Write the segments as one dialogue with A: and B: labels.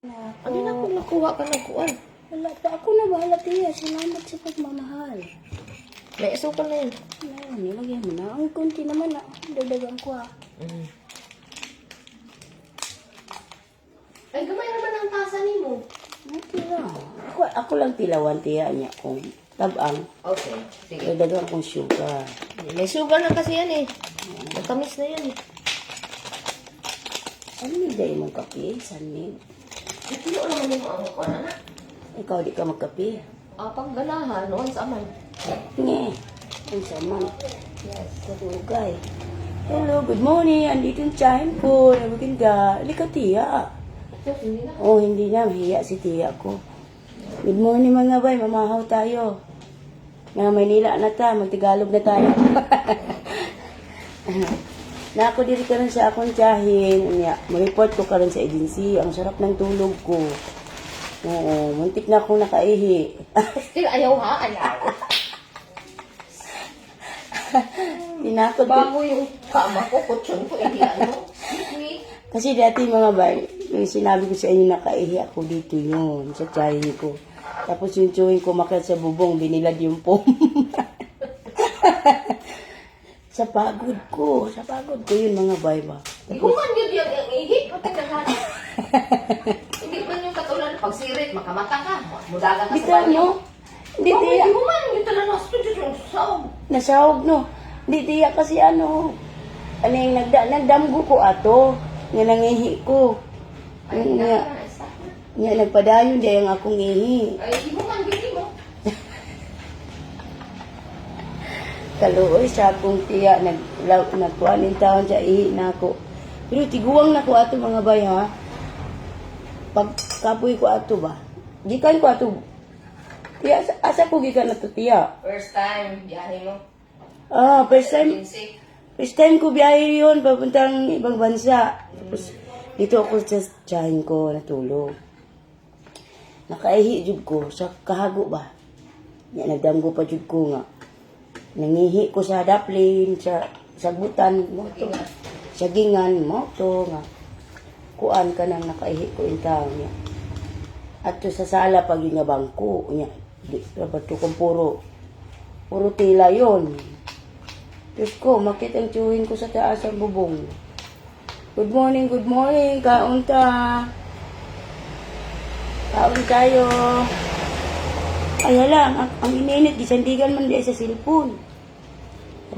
A: Ano na kung nakuha ka ng kuwan?
B: Wala pa. Ako na bahala, tiya. Salamat sa pagmamahal.
A: May asukal na yun.
B: Ngayon, nilagyan mo na. Ang kunti naman na. Dadagang ko ah.
A: Ay, gamay naman ang tasa ni mo.
B: Hindi lang. Ako lang tilawan, tiya niya. Kung tabang.
A: Okay, sige.
B: Dadagang kong sugar.
A: May sugar na kasi yan eh. Matamis na yan eh.
B: Ano yung day mong kape? Sanin.
A: Ito naman yung mga kuwan na.
B: Ikaw di ka magkape.
A: Pag ganahan, noon sa aman.
B: Nge. Ang saman.
A: Yes.
B: Katugay. Hello, good morning. Andito yung tiyahin ko. Nabagin ka. Halika, tiya.
A: So, hindi na.
B: Oh, hindi na. Mahiya si tiya ko. Good morning mga bay. Mamahaw tayo. Nga Maynila na ta. Magtagalog na tayo. Na ako diri ka rin sa akong tiyahin. Ma-report ko ka rin sa agency. Ang sarap ng tulog ko. Oo, muntik na akong nakaihi.
A: Still, ayaw ha? Ayaw.
B: Tinakot ko.
A: Bago yung kama ko, kutsyon ko, hindi ano. Sweet.
B: Kasi dati mga bay, yung sinabi ko sa inyo nakaihi ako dito yun, sa tiyahin ko. Tapos yung chewing ko makiat sa bubong, binilad yung pom. Sa pagod ko yun mga bay ba.
A: Di ko man yun yung ihit. Hindi man yung katulad na pagsirit, makamata ka. Mudagan ka sa
B: Bitaw
A: banyo.
B: no? Hindi
A: Oh,
B: tiya.
A: hindi mo man. Yung talaga na studio yung sawag.
B: Nasahog no? Hindi tiya kasi ano yung nagdamgo ko ato. Nga nangihi ko.
A: Ay, hindi
B: Nga,
A: na. Isa.
B: nga nagpadayon dahil ang akong ihi.
A: Ay, di mo man, hindi mo.
B: Kaluoy sa akong tiya, nagkuhanin taon siya, ihi na ako. Pero tiguang na ko ato mga bay ha. Pag kapoy ko ato ba? Gikan ko ato. Tiya, asa ko gikan na to tiya?
A: First time, biyahe mo.
B: First time.
A: Agency.
B: First time ko biyahe yun, papuntang ibang bansa. Tapos, dito ako sa tiyahin ko natulog. Nakaihi jud ko sa kahago ba? Nagdamgo pa jud ko nga. Nangihi ko sa daplin, sa sagutan, mo to. Sa gingan, mo to nga. Kuan ka nang nakaihi ko intaw niya. At to sa sala pag yung nga bangko niya. Di, dapat to kung puro tila yon. Diyos ko, makita ang chewing ko sa taas ang bubong. Good morning, kaon ta. Kaon tayo. Ay, hala, ang ininit, gisandigan man di sa cellphone.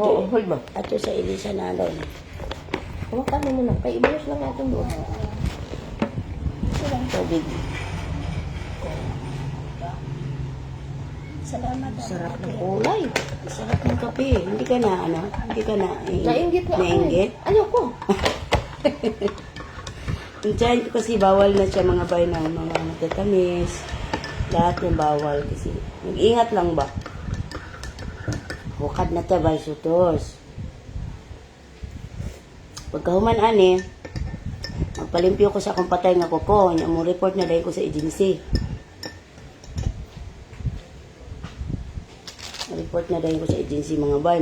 A: Oo, hold mo.
B: Ato sa Elisa Nalon.
A: Hawakan mo muna. Kay ibuyos lang natin doon.
B: Silang tubig. Salamat.
A: Sarap ng kulay.
B: Sarap ng kape. Hindi ka na,
A: Nainggit na.
B: nainggit?
A: Ano ko?
B: Yung tiyahin ko kasi bawal na siya mga bay ng mga matatamis. Lahat yung bawal kasi. Mag-ingat lang ba? Hukad na ta bay sutos. Pagkahuman ani, magpalimpyo ko sa akong patay nga kuko. Nya mo report na dahil ko sa agency. Report na dahil ko sa agency mga bay.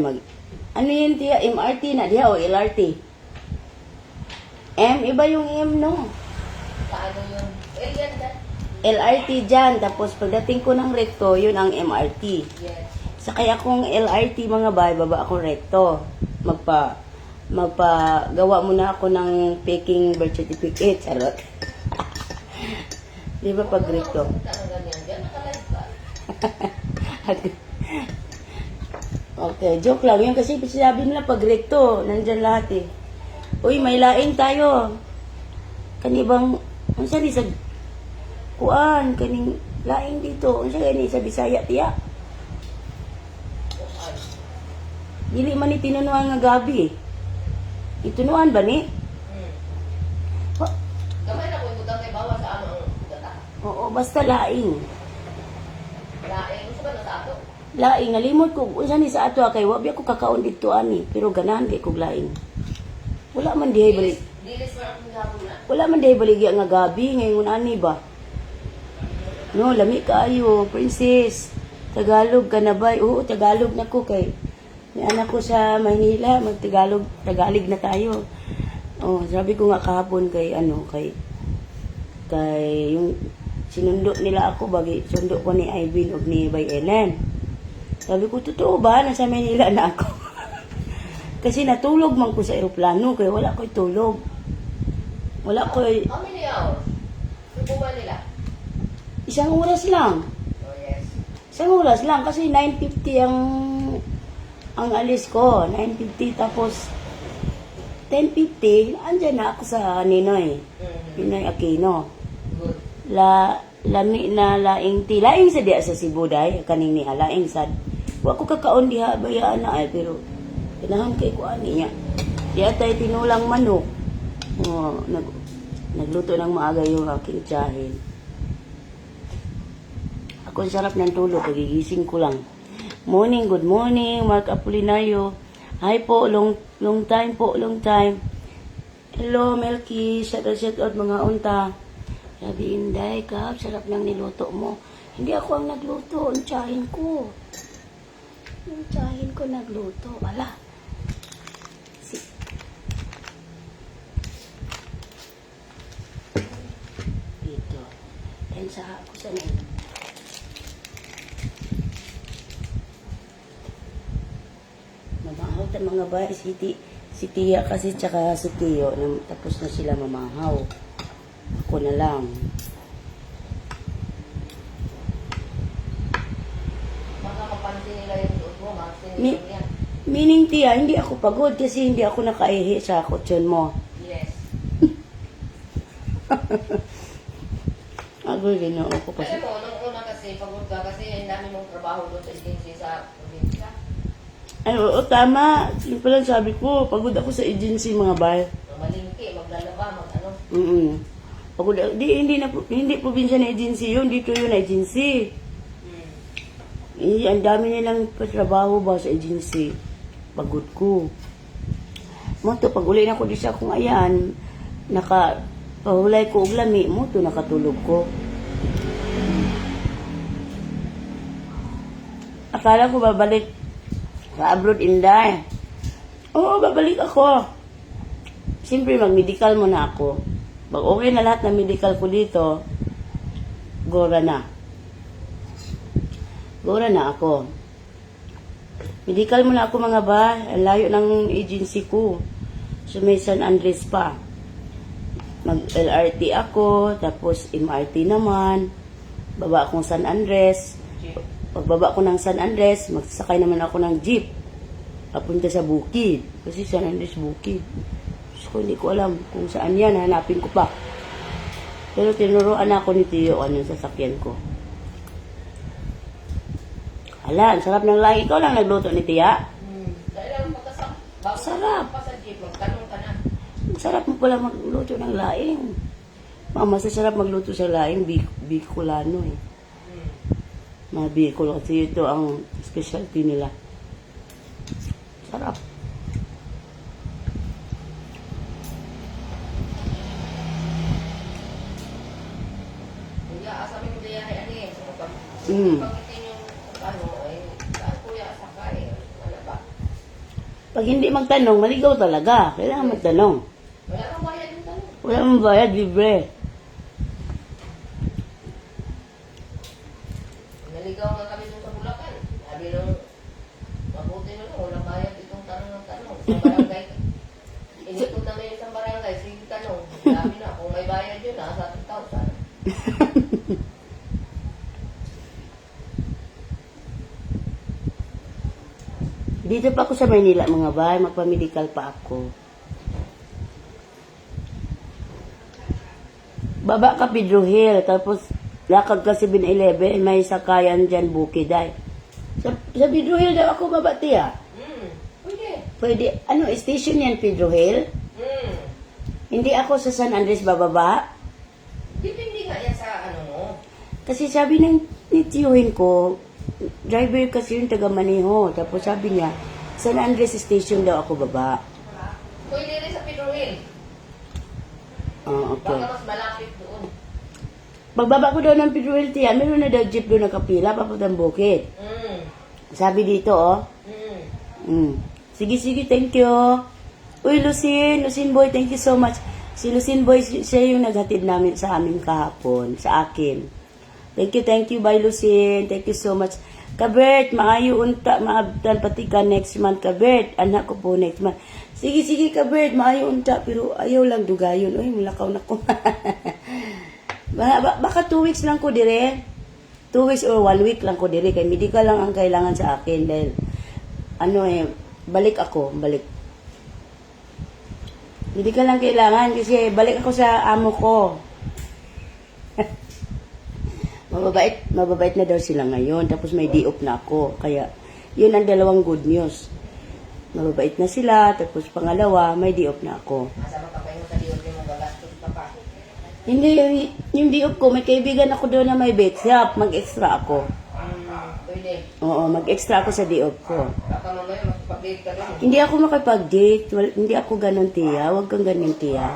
B: Ano yun tiya? MRT na diha o LRT? Iba yung M no?
A: Paano yung... Alien ka?
B: LRT dyan. Tapos pagdating ko ng recto, yun ang MRT.
A: Yes.
B: Sakay akong LRT mga bay, baba akong recto. Magpagawa muna ako ng faking birth certificate. Charot. Di ba pag recto?
A: Punta ng ganyan. Diyan nakalive ka.
B: Okay, joke lang. Yun kasi sinabi nila pag recto, nandyan lahat eh. Uy, may laing tayo. Kanibang, ang sari sa kuan, kaning laing dito. Ang sari sa Bisaya, tiya. Dili man ni tinunuan nga gabi. Itunuan ba ni?
A: Gamay na kung butang kay bawa sa ano ang gata.
B: Oo, basta laing.
A: Laing. Gusto ba na sa ato?
B: Laing, nalimot ko. Unsa ni sa ato kay wabi ako kakaon dito ani. Pero ganahan kay kog laing. Wala man dihay balik.
A: Dilis mo ang gabo na.
B: Wala man dihay baligya nga gabi ngayon ani ba? No, lami kaayo, princess. Tagalog ka na ba? Oo, Tagalog na ko kay may anak ko sa Maynila, Tagalog na tayo. Oh, sabi ko nga kahapon kay Kay yung sinundo nila ako, bagi sundo ko ni Ivan o ni Bay Ellen. Sabi ko, totoo ba? Nasa Manila na ako. Kasi natulog man ko sa aeroplano, kaya wala ko'y tulog. Wala ko'y...
A: How many hours? Yung ba nila?
B: Isang oras lang.
A: Oh, yes.
B: Isang oras lang, kasi 9:50 ang alis ko. 9:50, tapos 10:50, andyan na ako sa Ninoy. Ninoy Aquino.
A: Good.
B: Lami na laing ti. Laing sa diya sa Cebu, day. Kaning niya, laing sad. Wa ko kakaon diha, bayaan na ay, pero kinahan kay ko ani niya. Diya tayo tinulang manok. Oh, nagluto ng maaga yung aking tiyahin. Ako ang sarap ng tulog, kagigising ko lang. Morning, good morning, Mark Apolinario. Hi po, long time po, long time. Hello, Melky, shout out mga unta. Sabi, Inday, Kap, sarap ng niluto mo. Hindi ako ang nagluto, ang tiyahin ko. Yung tiyahin ko nagluto, wala. Dito. Yan sa ako sa nila. Mamahaw tayo mga bahay. Si Tia kasi tsaka si Tio. Tapos na sila mamahaw. Ako na lang.
A: Makakapansin nila yung suot mo, makakapansin nila yan.
B: Meaning, Tia, hindi ako pagod kasi hindi ako nakaihi sa kutsyon mo.
A: Yes.
B: Agoy, ginoo ko pa
A: Alam mo, nung una kasi, pagod ka kasi ang dami mong trabaho doon sa agency sa probinsya.
B: Ay, oo, tama. Yung pala sabi ko, pagod ako sa agency, mga bay.
A: Malingki, maglalaba, mag-ano.
B: Pagod, hindi probinsya na agency yun, dito yun agency. Ang dami nilang patrabaho ba sa agency. Pagod ko. Moto, pag uli na ko di sa akong ayan, pahulay ko og lami, moto, nakatulog ko. Akala ko babalik sa abroad, Inday. Oo, babalik ako. Siyempre, mag-medical muna ako. Pag okay na lahat ng medical ko dito, gora na. Gora na ako. Medical muna ako mga ba. Ang layo ng agency ko. So may San Andres pa. Mag-LRT ako, tapos MRT naman. Baba akong San Andres. Pagbaba ko ng San Andres, magsasakay naman ako ng jeep. Papunta sa Bukid. Kasi San Andres Bukid. So hindi ko alam kung saan yan. Hanapin ko pa. Pero tinuruan ako ni Tio anong sasakyan ko. Hala, ang sarap ng lahi. Ikaw lang nagluto ni Tia.
A: Dahil lang
B: Sarap.
A: pa sa jeep, magtanong ka na.
B: Ang sarap mo pala magluto ng laing. Mama, sarap magluto sa laing. Bicolano eh. Mga Bicol kasi ito ang specialty nila. Sarap.
A: Kuya, asamin mo diyan ay ano eh.
B: Mm.
A: Pagkitin yung ano, ay saan kuya asakay? Wala ba?
B: Pag hindi magtanong, maligaw talaga. Kailangan magtanong.
A: Wala kang bayad yung tanong.
B: Wala mong bayad, libre.
A: Naligaw nga kami dun sa Bulacan. Sabi nung, mabuti na lang, walang bayad itong tanong ng tanong. Sa barangay, inikot namin yung isang barangay, sige tanong. Sabi na, kung may bayad yun, nasa 1,000.
B: Dito pa ako sa Maynila, mga bay. Magpa-medical pa ako. Baba ka Pedro Hill, tapos lakad ka 7-Eleven, may sakayan dyan, Bukid ay. Sa Pedro Hill daw ako baba, Tia.
A: Pwede.
B: Pwede, ano, station yan, Pedro Hill? Hindi ako sa San Andres bababa.
A: Depende nga yan sa ano mo.
B: Kasi sabi ng nitiyuhin ko, driver kasi yung taga-Maniho. Tapos sabi niya, San Andres station daw ako baba.
A: Pwede rin sa Pedro Hill.
B: Okay.
A: Baka mas malapit doon.
B: Pagbaba ko daw ng Pedro Hill, Tia, meron na daw jeep doon nakapila, papuntang Bukid. Sabi dito, oh. Sige, thank you. Uy, Lucine boy, thank you so much. Si Lucin Boy, siya yung naghatid namin sa amin kahapon, sa akin. Thank you, bye Lucin. Thank you so much. Kabert, maayo unta, maabtan pati ka next month, Kabert. Anak ko po next month. Sige, Kabert, maayo unta, pero ayaw lang dugayon. Uy, mulakaw na ko. Baka 2 weeks lang ko dire. 2 weeks or 1 week lang ko dire. Kaya medical lang ang kailangan sa akin. Dahil, balik. Hindi ka lang kailangan kasi balik ako sa amo ko. Mababait na daw sila ngayon. Tapos may day off na ako. Kaya, yun ang dalawang good news. Mababait na sila. Tapos pangalawa, may day off na ako.
A: Masama ka pa yung sa diyon mo gagastos ka pa.
B: Hindi, yung day off ko, may kaibigan ako doon na may bet shop. Mag-extra ako.
A: Pwede.
B: Oo, mag-extra ako sa day off ko.
A: Baka mamaya makipag-date ka rin.
B: Hindi ako makipag-date. Hindi ako ganun, Tia. Huwag kang ganun, Tia.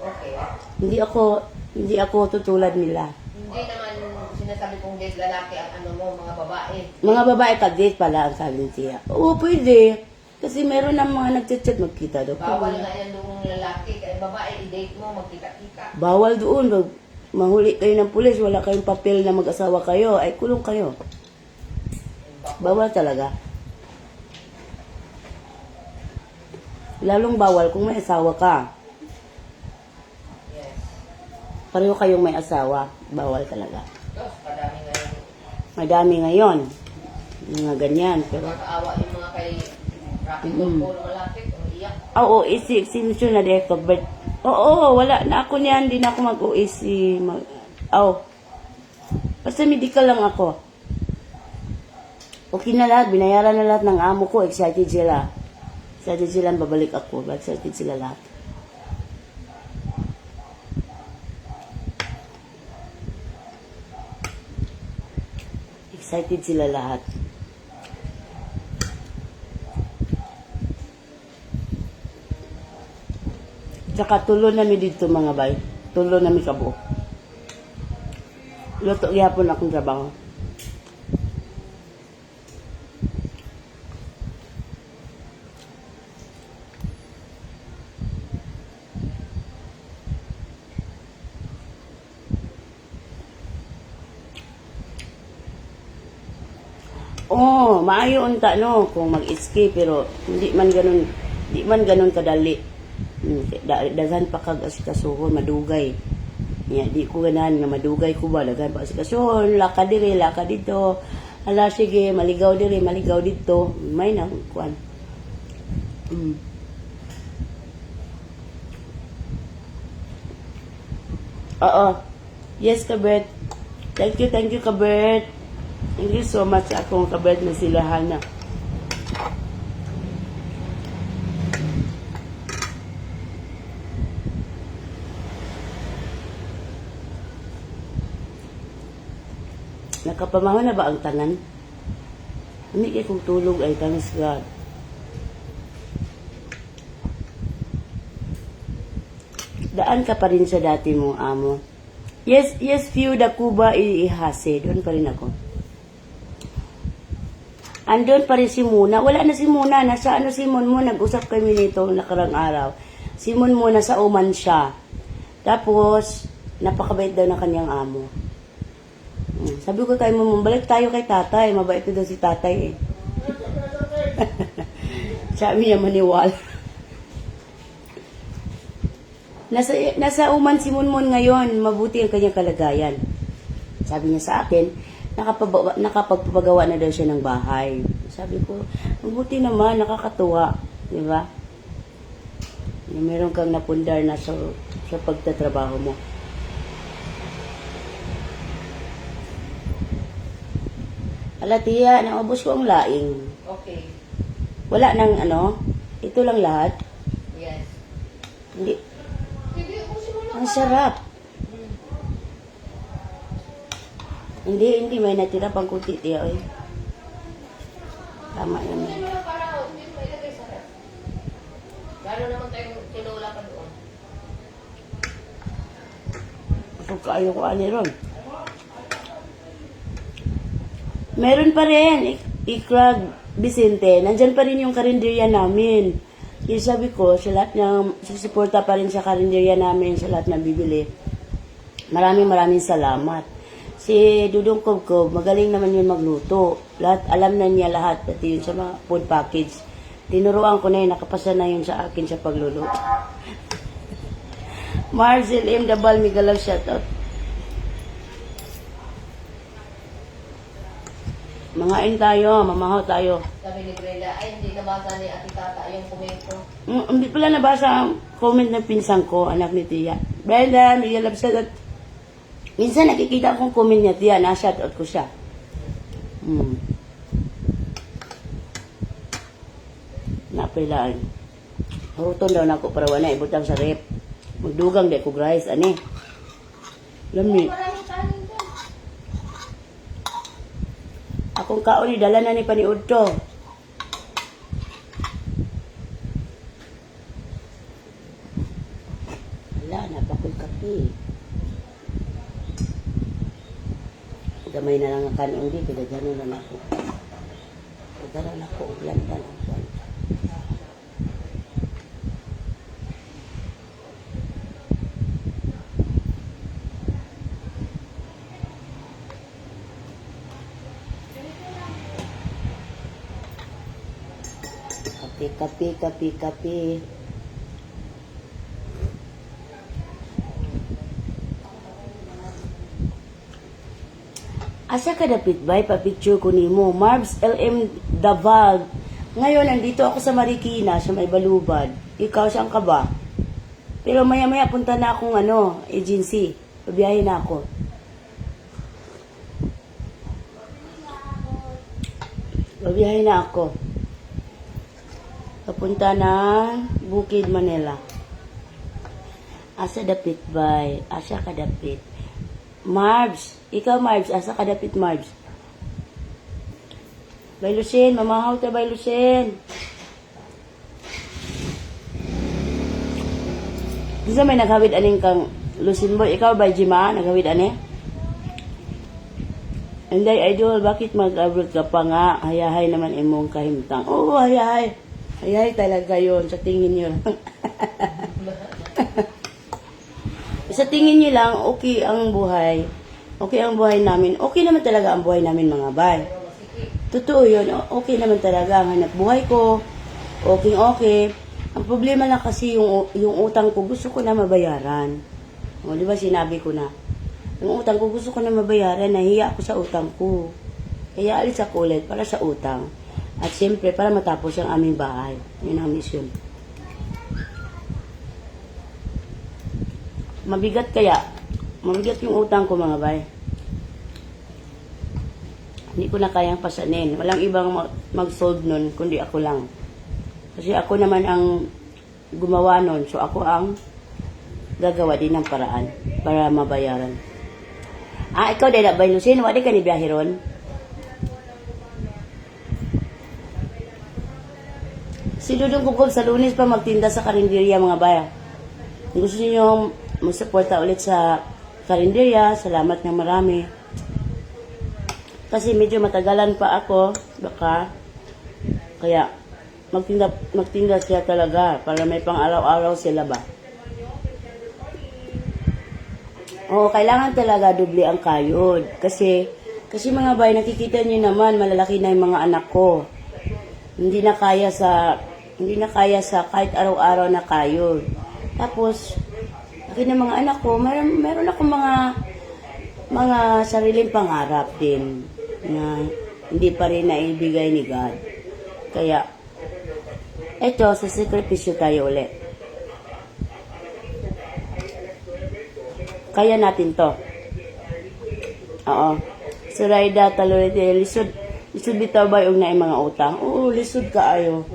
A: Okay.
B: Hindi ako tutulad nila.
A: Hindi naman sinasabi kong date lalaki at ano mo, mga babae.
B: Mga babae pag-date pala ang sabi ni Tia. Oo, pwede. Kasi meron ng mga nagchat-chat magkita daw.
A: Bawal nga yan doong lalaki. Kaya babae, i-date mo, magkita-kita.
B: Bawal doon. Mahuli kayo ng pulis, wala kayong papel na mag-asawa kayo, ay kulong kayo. Bawal talaga. Lalong bawal kung may asawa ka.
A: Yes.
B: Pareho kayong may asawa, bawal talaga.
A: Tapos, kadami ngayon.
B: Madami ngayon. Mga ganyan. Pero,
A: Nakakaawa yung mga kay Rocky Balboa malapit, umiiyak.
B: oo, sinusyo na din ko. But, oo, wala na ako niyan. Hindi na ako mag-OAC. Basta medical lang ako. Okay na lahat. Binayaran na lahat ng amo ko. Excited sila. Excited sila babalik ako. Excited sila lahat. Excited sila lahat. Tsaka tulo nami dito mga bay. Tulo nami kabo. Luto gyapon akong trabaho. Oh, maayo unta no kung mag-escape pero hindi man ganun kadali. Daghan pa kag asikasuhon madugay. Nya di ko ganahan nga madugay ko ba daghan pa asikasuhon, laka diri, laka dito. Ala sige, maligaw diri, maligaw dito. May na kuan. Oo. Yes, Kabert. Thank you, Kabert. Thank you so much sa akong Kabert na sila Hana. Nakapamahon na ba ang tanan? Hindi kay kong tulog ay thanks God. Daan ka pa rin sa dati mong amo. Yes, few da Cuba ihase. Doon pa rin ako. Andun pa rin si Muna. Wala na si Muna. Nasa si Mon mo. Nag-usap kami nito nakarang araw. Si Mon mo nasa Oman siya. Tapos, napakabait daw ng kanyang amo. Sabi ko kay Mon, balik tayo kay tatay. Mabait daw si tatay eh. Sabi niya maniwala. Nasa Oman si Mon ngayon. Mabuti ang kanyang kalagayan. Sabi niya sa akin, nakapagpapagawa na daw siya ng bahay. Sabi ko, mabuti naman, nakakatuwa. Di ba? Meron kang napundar na sa pagtatrabaho mo. Ala, tiya, naubos ko ang laing.
A: Okay.
B: Wala nang ito lang lahat.
A: Yes.
B: Hindi.
A: Sige, kung simula
B: Ang sarap. Hindi, may natira pang kunti, tiya, oy. Tama naman.
A: Hindi mo lang para, hindi mo ilagay sa ref. Gano'n naman tayong tinula pa doon.
B: Gusto kayo ko ani ron. Meron pa rin, Ikrag Vicente. Nandyan pa rin yung karinderya namin. Kaya sabi ko, sa lahat ng susuporta pa rin sa karinderya namin, sa lahat ng bibili, maraming salamat. Si Dudong Kubkob, magaling naman yun magluto. Lahat, alam na niya lahat, pati yun sa mga food package. Tinuruan ko na yun, nakapasa na yun sa akin sa pagluluto. Marcel M. Dabal, Migalaw, shoutout. Mangain tayo, mamahaw tayo.
A: Sabi ni Brenda, ay hindi nabasa ni Ate Tata yung komento.
B: Hindi pala nabasa ang comment ng pinsan ko, anak ni Tia. Brenda, Migalaw, shoutout. Minsan nakikita akong comment niya, Tia, na-shoutout ko siya. Napilaan. Huruton daw na ako para wala ibutang sa rep. Magdugang di ko guys, ani. Lami.
A: Maraming kanin doon.
B: Akong kaon ni dala na ni paniud to. Wala, napakul kape. Gamay na lang ang kanon di, kaya gano'n lang ako. Kaya lang ako, lantan ang kwan. Kape. Asa ka dapit bay, pa-picture ko nimo. Marbs LM Davag. Ngayon, nandito ako sa Marikina, sa may Balubad. Ikaw, saan ka ba? Pero maya-maya punta na akong agency. Pabiyahe na ako. Papunta na Bukid, Manila. Asa dapit bay? Asa ka dapit? Marbs. Ikaw, Marbs. Asa ka dapit, Marbs? Bay Lucen. Mamahaw ta, Bay Lucen. Gusto may naghawid aning kang Lucen boy. Ikaw, Bay Jima? Naghawid ani? Anday, idol. Bakit mag-abroad ka pa nga? Hayahay naman imong kahimtang. Oo, hayahay. Hayahay talaga yun. Sa tingin nyo lang. Sa tingin nyo lang, okay ang buhay. Okay ang buhay namin. Okay naman talaga ang buhay namin, mga bay. Totoo yun. Okay naman talaga ang hanap buhay ko. Okay. Ang problema lang kasi yung utang ko, gusto ko na mabayaran. O, di ba sinabi ko na? Yung utang ko, gusto ko na mabayaran. Nahiya ako sa utang ko. Kaya alis ako ulit para sa utang. At siyempre, para matapos ang aming bahay. Yun ang mission. Mabigat yung utang ko, mga bay. Hindi ko na kayang pasanin. Walang ibang mag-solve nun, kundi ako lang. Kasi ako naman ang gumawa nun. So ako ang gagawa din ng paraan para mabayaran. Ikaw dahil Bay Lucen, wadi ka ni biyahe ron? Si Dudong Kubkob sa Lunes pa magtinda sa karinderya, mga bay. Kung gusto niyo magsuporta ulit sa karinderya, salamat ng marami. Kasi medyo matagalan pa ako, baka. Kaya magtinda siya talaga para may pang araw-araw sila ba. Oo, kailangan talaga doble ang kayod. Kasi mga bay, nakikita niyo naman, malalaki na yung mga anak ko. Hindi na kaya sa kahit araw-araw na kayod. Tapos, akin ng mga anak ko, meron akong mga sariling pangarap din na hindi pa rin naibigay ni God. Kaya, eto, sa sakripisyo tayo ulit. Kaya natin to. Oo. Suraida, Talorete, lisod bitaw ba yung na mga utang? Oo, lisod ka ayo.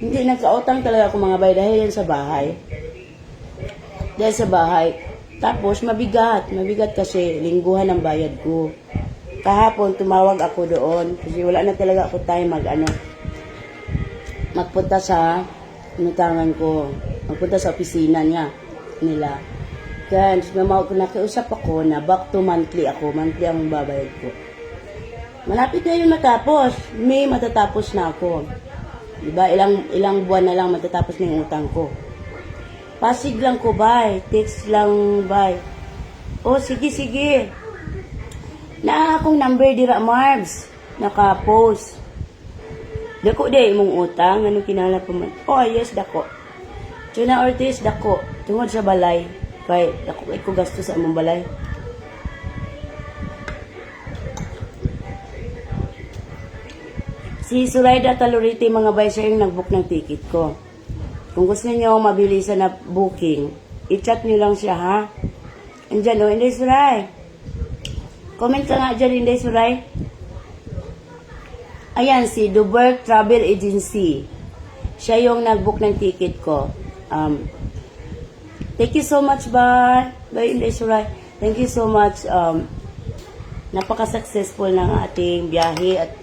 B: Hindi nagkautang talaga ako, mga bay, dahil yan sa bahay. Tapos, mabigat kasi lingguhan ang bayad ko. Kahapon, tumawag ako doon kasi wala na talaga ako time magpunta sa inutangan ko. Magpunta sa opisina nila. Kaya, nakiusap ako na back to monthly ako. Monthly ang babayad ko. Malapit na yun matapos. May matatapos na ako. Diba, ilang buwan na lang matatapos na yung utang ko. Pasig lang ko, bye. Text lang, bye. Oh, sige. Naa akong number dira, Marbs. Naka-post. Dako day imong utang. Anong kinala pa man? Oh, yes, dako. Tuna Ortiz, dako. Tungod sa balay. Kay, dako kay ko gasto sa among balay. Si Suraida Taluriti, mga bay, siya yung nag-book ng ticket ko. Kung gusto niyo mabilisan na booking, i-chat niyo lang siya, ha? Andyan, oh, Inday Suray. Comment ka nga dyan, Inday Suray. Ayan, si Duberg Travel Agency. Siya yung nag-book ng ticket ko. Thank you so much, Bar. Bye, Inday Suray. Thank you so much. Napaka-successful ng ating biyahe at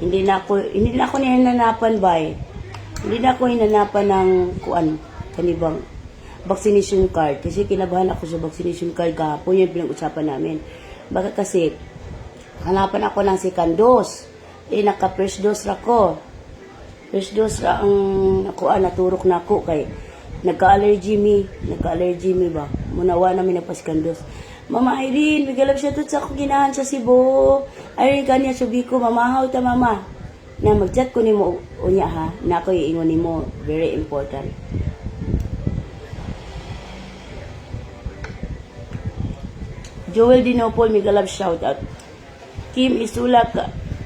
B: hindi na ako hinanapan, bay. Hindi na ako hinanapan ng kanibang vaccination card. Kasi kinabahan ako sa vaccination card kahapon, yung pinag-usapan namin. Baka kasi, hanapan ako ng second dose. Naka-first dose ra ko. First dose ra ang naturok na ako kay nagka-allergy me ba. Munawa namin na second dose. Mama Irene, bigalap siya to sa akong ginahan sa Cebu. Irene kanya subi ko, mamahaw ta mama. Na mag-chat ko ni mo unya ha, na ako iingon ni mo, very important. Joel Dinopol, migalap shout out. Kim Isula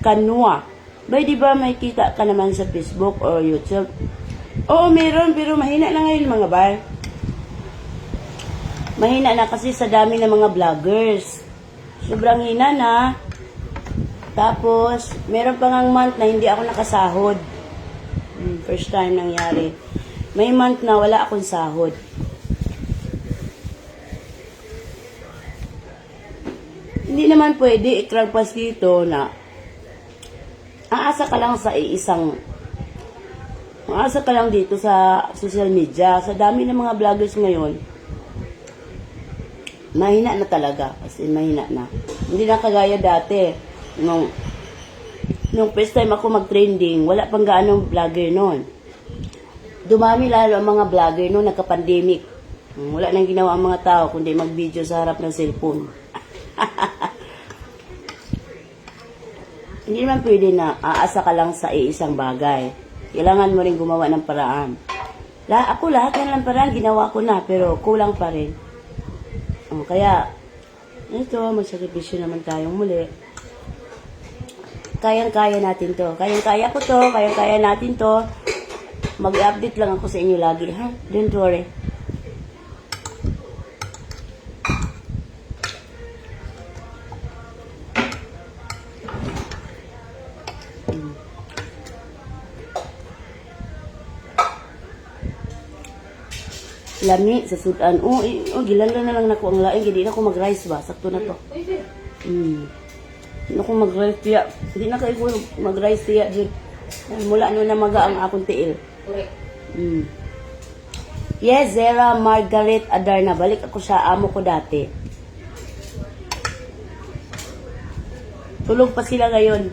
B: Kanua. Bay, di ba may kita ka naman sa Facebook or YouTube? Oo, meron, pero mahina na ngayon mga bar. Mahina na kasi sa dami ng mga vloggers. Sobrang hina na. Tapos, meron pa ngang month na hindi ako nakasahod. First time nangyari. May month na wala akong sahod. Hindi naman pwede ikragpas dito na aasa ka lang sa aasa ka lang dito sa social media. Sa dami ng mga vloggers ngayon, mahina na talaga. As in, mahina na. Hindi na kagaya dati. Nung first time ako mag-trending, wala pang gaanong vlogger noon. Dumami lalo ang mga vlogger noon, nagka-pandemic. Wala nang ginawa ang mga tao, kundi mag-video sa harap ng cellphone. Hindi naman pwede na aasa ka lang sa isang bagay. Kailangan mo rin gumawa ng paraan. Ako lahat ng paraan ginawa ko na, pero kulang pa rin. Kaya, ito, magsakripisyo naman tayong muli. Kayang-kaya natin to. Kayang-kaya ko to. Kayang-kaya natin to. Mag-update lang ako sa inyo lagi, ha? Don't worry. Lami sa sudan. Gilan na lang nako ang laing, hindi na ako mag-rice ba? Sakto na to. Hindi na ako mag-rice tiya. Hindi na kayo mag-rice tiya. Mula na maga ang akong tiil.
A: Correct.
B: Yes, Zera Margaret Adarna. Balik ako sa amo ko dati. Tulog pa sila ngayon.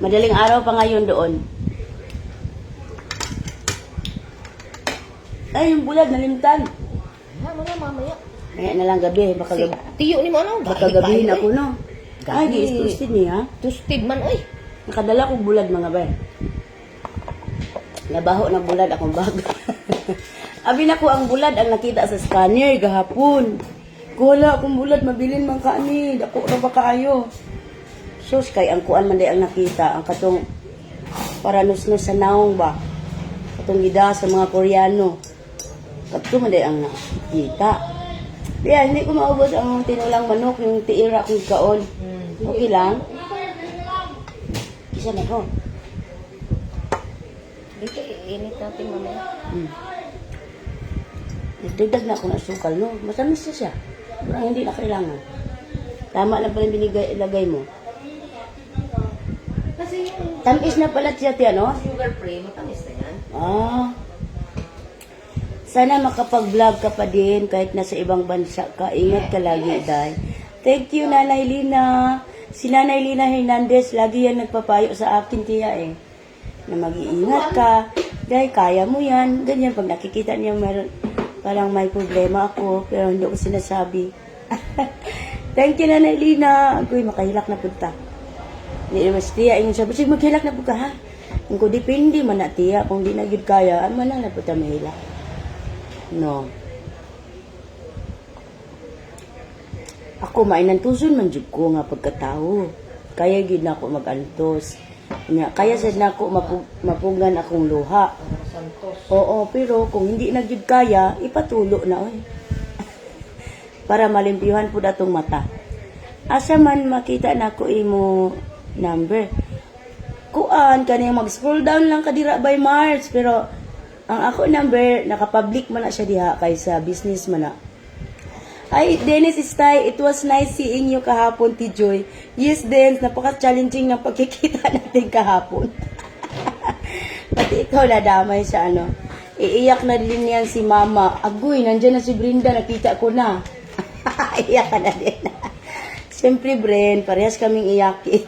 B: Madaling araw pa ngayon doon. Ay, yung bulad, nalimtan.
A: Mamaya.
B: Kaya na lang gabi. Baka
A: Tiyo ni mo ano?
B: baka gabihin ako, no? Ay, di toasted niya.
A: Toasted man, oy.
B: Nakadala kong bulad, mga bay. Nabaho ng bulad akong bag. Abi na ko ang bulad ang nakita sa scanner gahapon. Wala akong bulad, mabilin man kaani. Dako na ba kaayo? Sus, kay ang kuan man day ang nakita. Ang katong para nus-nus sa naong ba? Katong gida sa mga Koreano. Kato man day ang nakita. Kaya hindi ko maubos ang tinulang manok, yung tiira kong kaon. Okay lang? Isa na ko.
A: Dito, init natin mamaya.
B: Nagdagdag na ako ng sukal, no? Matamis na siya. Parang hindi na kailangan. Tama lang pala ilagay mo.
A: Kasi yung
B: Tamis na pala siya, tiya, no?
A: sugar free, matamis na yan.
B: Sana makapag-vlog ka pa din kahit nasa ibang bansa ka. Ingat ka lagi, Day. Thank you, Nanay Lina. Si Nanay Lina Hernandez, lagi yan nagpapayo sa akin, tiya, eh. na mag-iingat ka. Dahil kaya mo yan. Ganyan, pag nakikita niya meron, parang may problema ako, pero hindi ko sinasabi. Thank you, Nanay Lina. Agoy, makahilak na punta. Hindi naman si Tia, yung sabi, sige, maghilak na punta, ha? Kung ko depende man na, Tia, kung di na gid kaya, ano man lang na punta mahilak. No. Ako, mainantuson man jud ko nga pagkatao. Kaya gid na ako magantos. Kaya sad na ako mapugan akong luha.
A: Santos.
B: Oo, pero kung hindi na gid kaya, ipatulo na oy. Para malimpyuhan pud atong mata. Asa man makita nako imo number. Kuan kani mag-scroll down lang kadira by March, pero ang ako number naka-public man na siya diha kaysa business man na. Hi, Dennis Istay. It was nice seeing you kahapon, T. Joy. Yes, Dennis. Napaka-challenging ng pagkikita natin kahapon. Pati ikaw nadamay sa ano. Iiyak na din yan si Mama. Agoy, nandyan na si Brenda. Nakita ko na. Iyak ka na din. Siyempre, Bren, parehas kaming iyakin.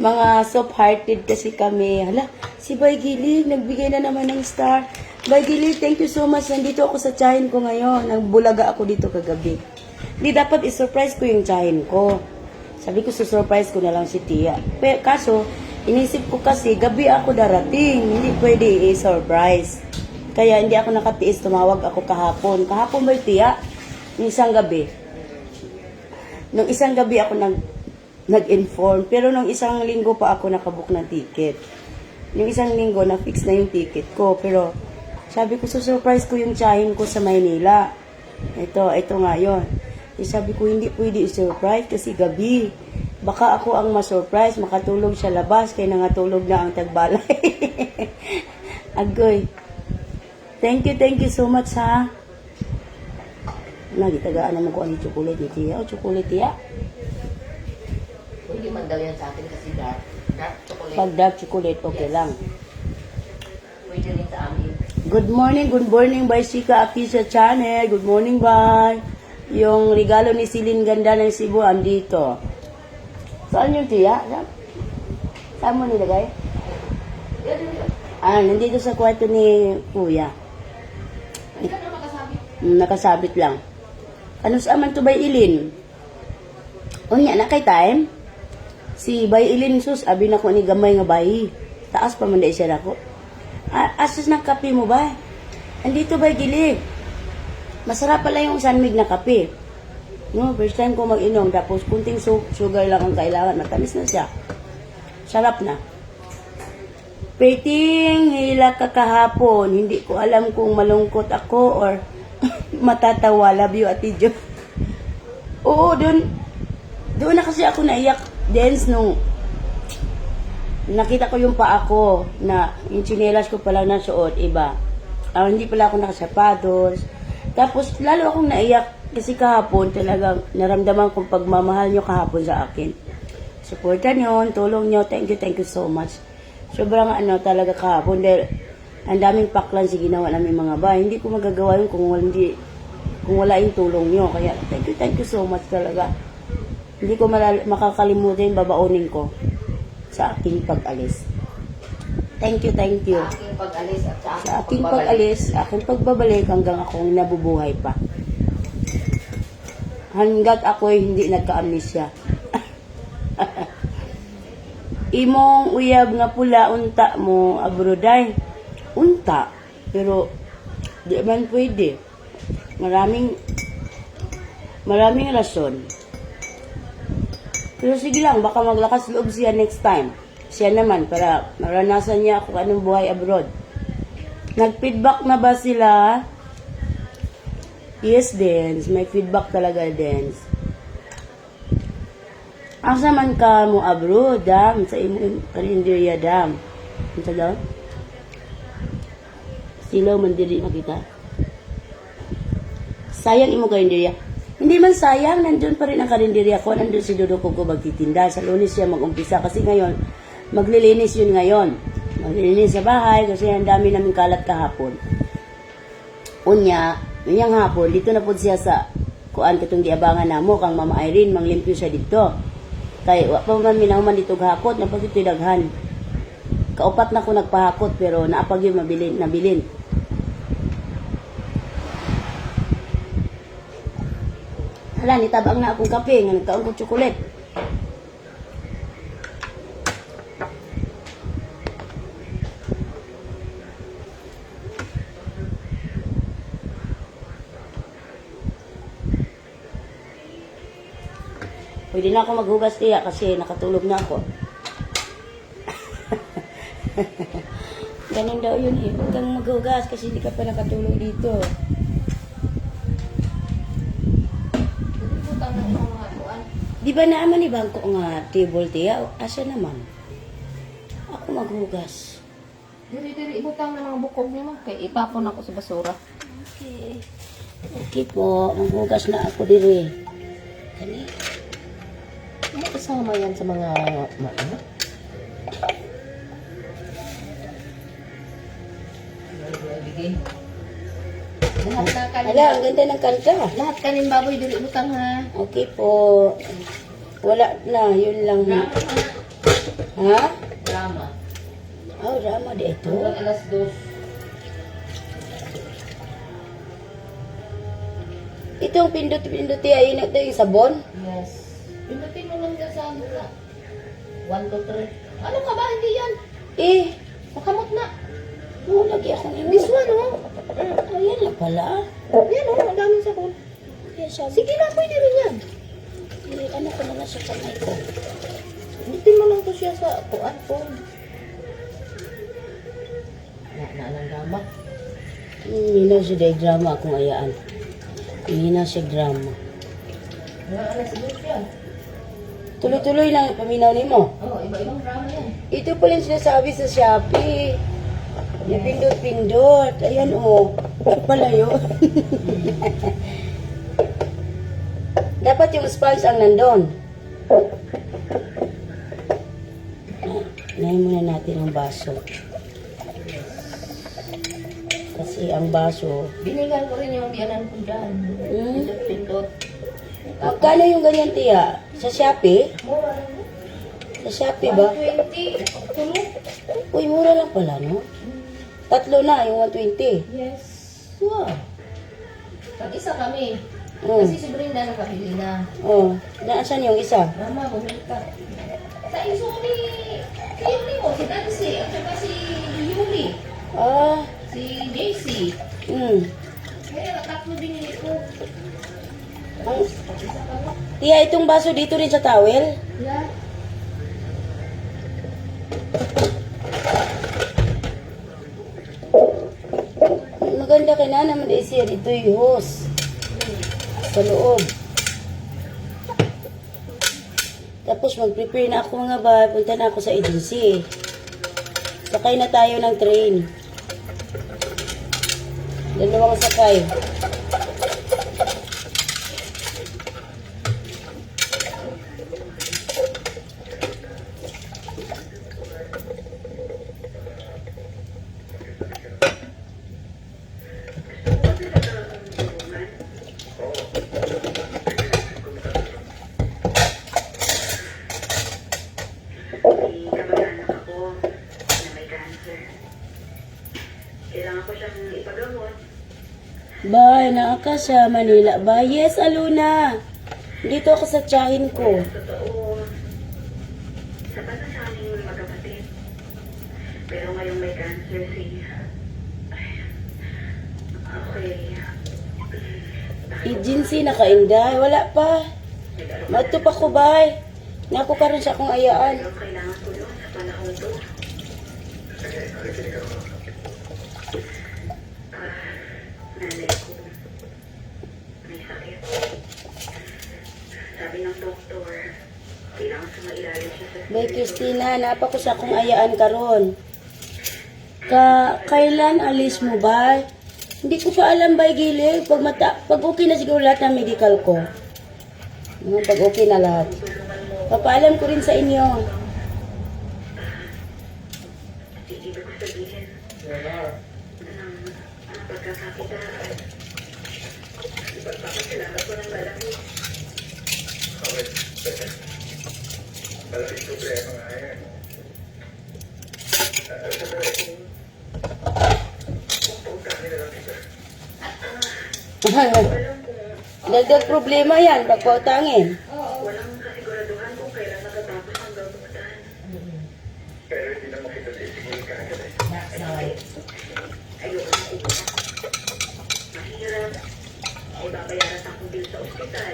B: Mga soft-hearted kasi kami. Hala, si Bay Gilig, nagbigay na naman ng star. Bay Gilig, thank you so much. Nandito ako sa tsahin ko ngayon. Nagbulaga ako dito kagabi. Hindi dapat i-surprise ko yung tsahin ko. Sabi ko, surprise ko na lang si Tia. Pero, kaso, inisip ko kasi, gabi ako darating. Hindi pwede i-surprise. Kaya hindi ako nakatiis. Tumawag ako kahapon. Kahapon ba Tia? Nung isang gabi. Nung isang gabi ako nag-inform. Pero nung isang linggo pa ako nakabook ng ticket. Yung isang linggo, na-fix na yung ticket ko. Pero, sabi ko, surprise ko yung tsahin ko sa Maynila. Ito nga yun. Sabi ko, hindi pwede i-surprise kasi gabi. Baka ako ang ma-surprise, makatulog sa labas, kaya nangatulog na ang tagbalay. Agoy. Thank you so much, ha? Nagitagaan naman ko ang chocolate ni Tia. O, chocolate, Tia?
A: Hindi man daw yan sa atin kasi dark chocolate.
B: Pag dark chocolate, okay lang.
A: Pwede rin sa amin.
B: Good morning, by Sika Akisa Channel. Good morning, bye. Yung regalo ni Silin Ganda ng Cebu, andito. Saan yung Tia? Saan mo nilagay? Nandito sa kwarto ni Kuya.
A: Hindi ka na makasabit.
B: Nakasabit lang. Ano sa aman to by Ilin? Unya na kay time? Si Bay Ilin sus, abi na ko ni gamay nga bayi. Taas pa man day siya nako. Asus ng kape mo ba? Andito ba Gilig? Masarap pala yung sanmig na kape. No, first time ko mag-inom. Tapos kunting sugar lang ang kailangan. Matamis na siya. Sarap na. Peting, hila ka kahapon. Hindi ko alam kung malungkot ako or matatawa. Love you, Ate Jo. Oo, doon na kasi ako naiyak. Dance nung nakita ko yung paa ko na yung tsinelas ko pala nasuot, iba. Hindi pala ako nakasapatos. Tapos, lalo akong naiyak kasi kahapon talagang naramdaman kong pagmamahal nyo kahapon sa akin. Supportan nyo, tulong nyo. Thank you so much. Sobrang talaga kahapon dahil ang daming paklan si ginawa namin mga bahay. Hindi ko magagawa yun kung wala yung tulong nyo. Kaya, thank you so much talaga. Hindi ko makakalimutan yung babaonin ko sa aking pag-alis. Thank you.
A: Sa aking pag-alis at
B: Sa aking pag-alis, aking pagbabalik hanggang akong nabubuhay pa. Hanggat ako'y hindi nagka-amnesia. Imong uyab nga pula unta mo abroday. Unta. Pero di man pwede. Maraming rason. Pero sige lang, baka maglakas loob siya next time. Siya naman, para maranasan niya kung anong buhay abroad. Nag-feedback na ba sila? Yes, Dance. May feedback talaga, Dance. Asa man ka mo abroad, Dam? Sa imong karinderya, Dam. Ano daw? Silaw man diri makita. Sayang imo karinderya. Hindi man sayang, nandun pa rin ang karinderya ko. Nandun si Dodo ko magtitinda. Sa Lunes siya mag-umpisa kasi ngayon, maglilinis yun ngayon. Maglilinis sa bahay kasi ang dami namin kalat kahapon. Unya, yung hapon, dito na po siya sa kuan katong diabangan namo kang Mama Irene, manglimpyo siya dito. Kaya pa man minahuman dito gahapon, napag ito'y daghan. Kaupat na ko nagpahakot pero naapag yung nabilin. Hala, nitabang na akong kape nga nagkaon ko chocolate. Pwede na ako maghugas tiya kasi nakatulog na ako. Ganun daw yun eh. Huwag kang maghugas kasi hindi ka pa nakatulog dito.
A: Butang na itong mga kuan.
B: Di ba naman ni bangko nga table tiya? Asa naman? Ako maghugas.
A: Diri-diri ibutang na mga bukog niyo kay itapon ako sa basura.
B: Okay. Okay po. Maghugas na ako diri. Kani?
A: Ano kasama yan sa mga ano? Lahat na kanin.
B: Hala, ang ganda ng kanta.
A: Lahat kanin baboy dili butang ha.
B: Okay po. Wala na. Yun lang.
A: Drama na.
B: Ha?
A: Drama.
B: Oh, drama di ito.
A: Hanggang alas 2.
B: Itong pindot-pindot ay ito yung sabon.
A: Yes. Pindutin mo lang dyan sa ano na. 1, 2, 3. Ano ka ba? Hindi yan.
B: Eh,
A: Nakamot na.
B: oh, lagi akong
A: This one, oh.
B: Ayan na pala.
A: Yan, oh. Ang daming sabon.
B: Kaya sabi,
A: Sige na, pwede rin yan.
B: ano ko na sa kamay ko.
A: Pindutin mo lang to siya sa kuan phone. Na ng drama.
B: Hindi na siya drama akong ayaan. Hindi na siya drama.
A: Mga alas 2 yan.
B: Tuloy-tuloy lang ang paminaw ni mo.
A: Oh, iba-ibang drama yan.
B: Ito pala yung sinasabi sa Shopee. Yung pindot-pindot. Ayan o. Ito pala yun. Dapat yung sponge ang nandun. Nahin muna natin ang baso. Kasi ang baso,
A: Binigan ko rin yung biyanan ko dyan. Pindot-pindot.
B: magkano yung ganyan tiya? Sa Shopee?
A: Mura lang yun.
B: Sa Shopee ba?
A: 120. Tulo.
B: Uy, mura lang pala, no? Tatlo na, yung 120.
A: Yes.
B: Wow.
A: Pag-isa kami.
B: Oh.
A: Kasi si Brenda nakabili na.
B: Oh, naasan yung isa?
A: Mama, bumili ka. Sa iso ni Yuli mo, si Nancy, at saka si Yuli,
B: Ah,
A: si JC. Kaya tatlo binili ko.
B: Ang,
A: Pag-isa kami.
B: tiya, itong baso dito rin sa towel?
A: Yeah.
B: Maganda kay Nana naman isir. Ito yung hose. Sa loob. Tapos mag-prepare na ako mga ba. Punta na ako sa agency. Sakay na tayo ng train. Dalawang sakay.
C: Kamag-anak ako na may cancer. Kailangan ko siyang ipagamot.
B: Bye, naaka sa Manila ba? Yes, Aluna. Dito ako sa tiyahin ko.
C: Totoo, sapat na sa aming magkapatid. Pero ngayong may cancer si... Okay.
B: Agency nakainday. Wala pa. Mato pa ko, bye. Naku karon sa akong ayaan.
C: Pero kailangan ko doon sa panahon to. Nanay ko, may sakit. Sabi ng doktor, kailangan sumailalim siya sa
B: Bay Christina, napa ko sa akong ayaan karon. Kailan alis mo ba? Hindi ko pa alam ba Gili. Pag okay na siguro lahat ng medical ko. Pag okay na lahat. Papaalam ko rin sa inyo.
C: ibig ko sabihin, ang pagkakakitaan. Ipagpapasalamat ko ng malaki.
D: Malaking problema nga yan.
B: Dagdag problema yan, pagpautangin.
C: Walang kasiguraduhan kung kailan natatapos ang gamutan. Ayoko na kumuna. Mahirap. Ay babayaran sa akong bill sa ospital.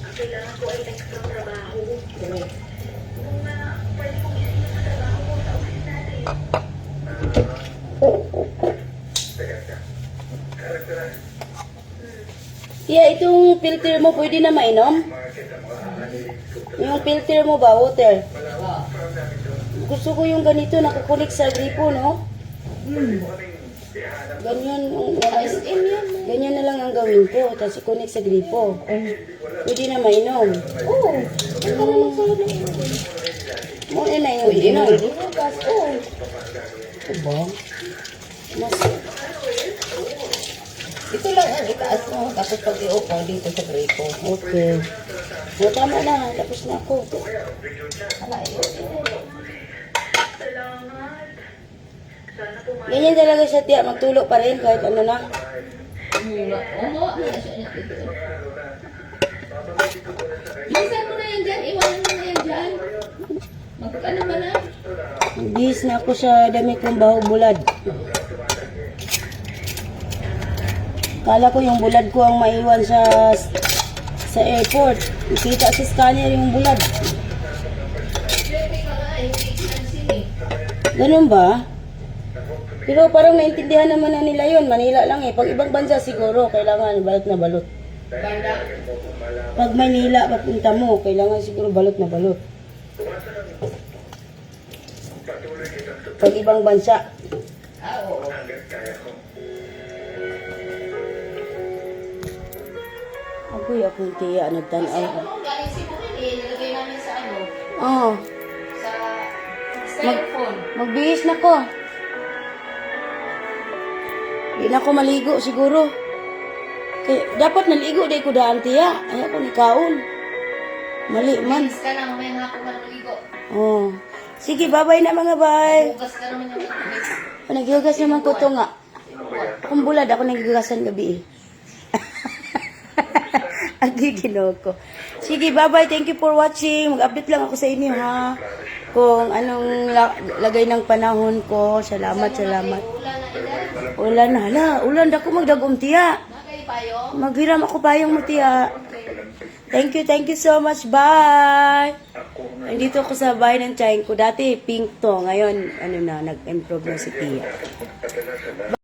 C: Ang kailangan ko ay extra trabaho. Kung pwede kong isingin sa trabaho ko sa office natin.
B: Itong filter mo pwede na mainom? Yung filter mo ba, water? Gusto ko yung ganito, nakakunik sa gripo, no? Ganyan, ganyan na lang ang gawin ko, tapos ikunik sa gripo. Pwede na mainom. Oo. Muna na yung inom. Diba? Mas,
A: Ito lang ang itaas mo. Tapos pag i-off mo dito sa gripo.
B: okay. O, tama na, tapos na ako.
A: Ala, yun.
C: Salamat. Sana pumayag.
B: Ganyan talaga siya, tiya, magtulog pa rin kahit ano na.
A: Umuha mo na siya niya dito. Bilisan mo na yan dyan. Iwanan mo na yan dyan. Magka naman na.
B: Bihis na ako sa damit kong baho bulad. Kala ko yung bulad ko ang maiwan sa airport. Nakita sa scanner yung bulad. Ganun ba? Pero parang naintindihan naman na nila yun. Manila lang eh. Pag ibang bansa siguro, kailangan balot na balot.
A: Banda.
B: Pag Manila, papunta mo, kailangan siguro balot na balot. Pag ibang bansa.
A: Oo.
B: Agoy akong tiya, nagtanaw ko.
A: Ano, galing si Bukin eh. Nilagay namin sa ano.
B: Oh,
A: Sa styrofoam.
B: magbihis na ko. Di na ako maligo siguro. Kaya, dapat naligo day ko daan tiya. Ay ako ni kaon. Mali man.
A: Bilis ka na. Mamaya hapon ka na maligo.
B: Oh. Sige, bye-bye na mga bay.
A: Bukas ka naman yung tubig.
B: Naghihugas naman ko to nga. Kung bulad ako naghihugasan gabi eh. Agiginaw ko. Sige, bye-bye. Thank you for watching. Mag-update lang ako sa inyo ha. Kung anong lagay ng panahon ko. Salamat, salamat.
A: Ulan na ilan.
B: Ulan na. Hala, ulan ako magdagom tiya.
A: Nakay payo.
B: Maghiram ako payong mo tiya. Thank you so much. Bye! Nandito ako sa bahay ng tiyahin ko. Dati pink to. Ngayon, ano na, nag-improve na si Tia.